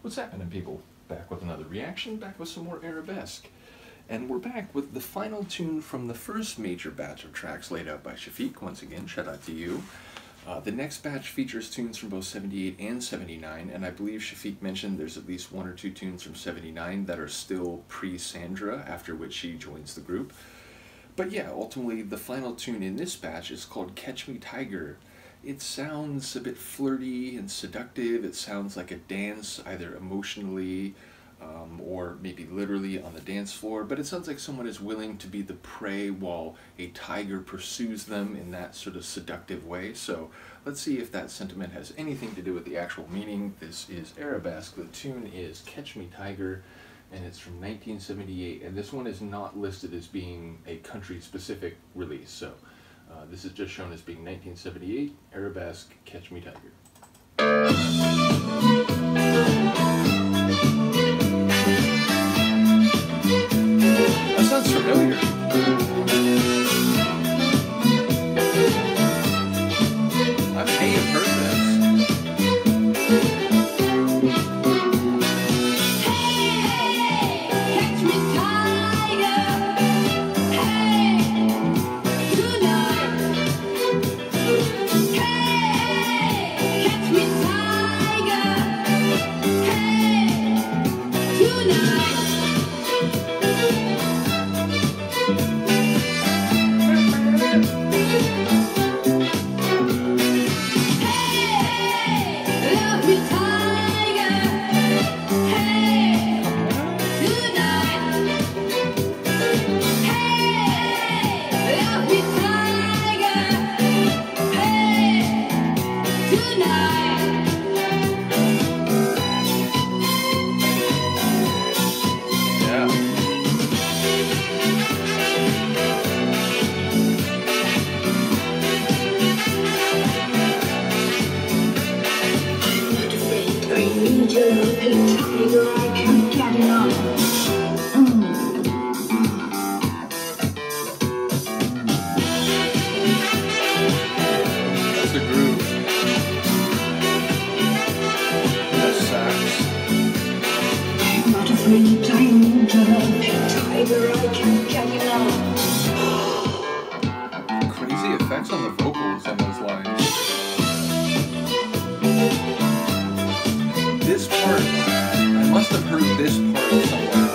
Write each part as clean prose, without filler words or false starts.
What's happening, people? Back with another reaction, back with some more Arabesque. And we're back with the final tune from the first major batch of tracks laid out by Shafiq. Once again, shout out to you. The next batch features tunes from both 78 and 79, and I believe Shafiq mentioned there's at least 1 or 2 tunes from 79 that are still pre-Sandra, after which she joins the group. But yeah, ultimately, the final tune in this batch is called Catch Me Tiger. It sounds a bit flirty and seductive. It sounds like a dance, either emotionally or maybe literally on the dance floor, but it sounds like someone is willing to be the prey while a tiger pursues them in that sort of seductive way. So let's see if that sentiment has anything to do with the actual meaning. This is Arabesque. The tune is Catch Me Tiger, and it's from 1978, and this one is not listed as being a country-specific release, so this is just shown as being 1978, Arabesque, Catch Me Tiger. That sounds familiar. I may have heard this. Crazy effects on the vocals on those lines. This part, I must have heard this part somewhere.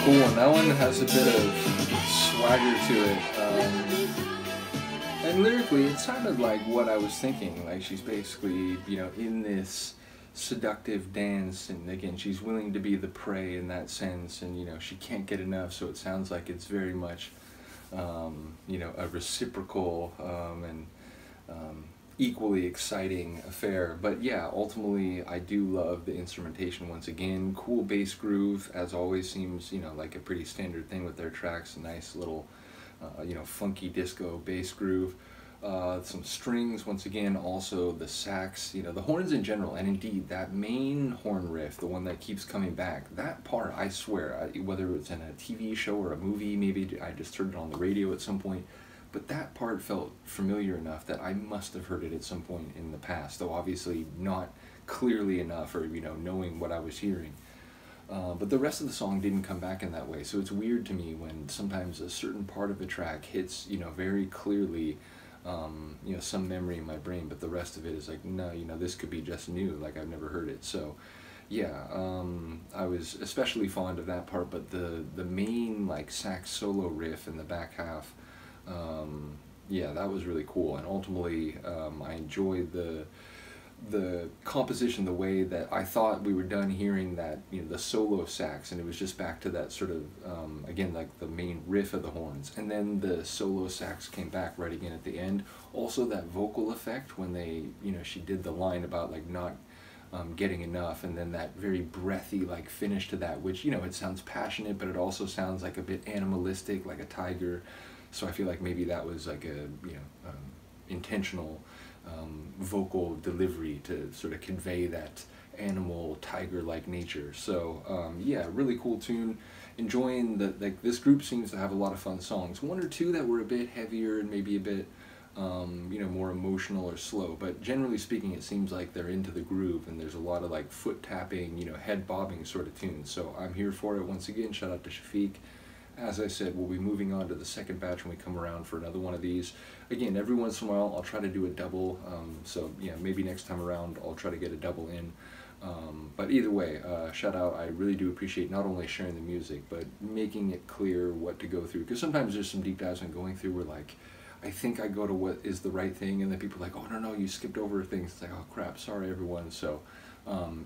cool one. That one has a bit of swagger to it. And lyrically, it sounded like what I was thinking. Like she's basically, you know, in this seductive dance, and again, she's willing to be the prey in that sense, and you know, she can't get enough. So it sounds like it's very much, you know, a reciprocal and equally exciting affair. But yeah, ultimately, I do love the instrumentation once again. Cool bass groove, as always, seems, you know, like a pretty standard thing with their tracks. A nice little, you know, funky disco bass groove. Some strings, once again, also the sax, you know, the horns in general, and indeed that main horn riff, the one that keeps coming back, that part, I swear, whether it's in a TV show or a movie, maybe I just heard it on the radio at some point, but that part felt familiar enough that I must have heard it at some point in the past, though obviously not clearly enough, or, you know, knowing what I was hearing. But the rest of the song didn't come back in that way, so it's weird to me when sometimes a certain part of a track hits, you know, very clearly, you know, some memory in my brain, but the rest of it is like, no, you know, this could be just new, like I've never heard it. So yeah, I was especially fond of that part, but the main like sax solo riff in the back half, yeah, that was really cool. And ultimately, I enjoyed the composition, the way that I thought we were done hearing that, you know, the solo sax, and it was just back to that sort of, again, like the main riff of the horns, and then the solo sax came back right again at the end. Also that vocal effect when they, you know, she did the line about like not getting enough, and then that very breathy like finish to that, which, you know, it sounds passionate, but it also sounds like a bit animalistic, like a tiger. So I feel like maybe that was like a, you know, intentional vocal delivery to sort of convey that animal tiger-like nature. So yeah, really cool tune. Enjoying the, like, this group seems to have a lot of fun songs. One or two that were a bit heavier and maybe a bit you know, more emotional or slow, but generally speaking it seems like they're into the groove, and there's a lot of like foot tapping, you know, head bobbing sort of tunes. So I'm here for it. Once again, shout out to Shafiq. As I said, we'll be moving on to the second batch when we come around for another one of these. Again, every once in a while I'll try to do a double, so yeah, maybe next time around I'll try to get a double in. But either way, shout out. I really do appreciate not only sharing the music, but making it clear what to go through, because sometimes there's some deep dives I'm going through where, like, I think I go to what is the right thing, and then people are like, oh no, you skipped over things. It's like, oh crap, sorry everyone. So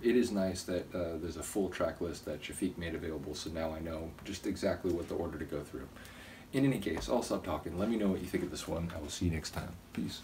it is nice that there's a full track list that Shafiq made available, so now I know just exactly what the order to go through. In any case, I'll stop talking. Let me know what you think of this one. I will see you next time. Peace.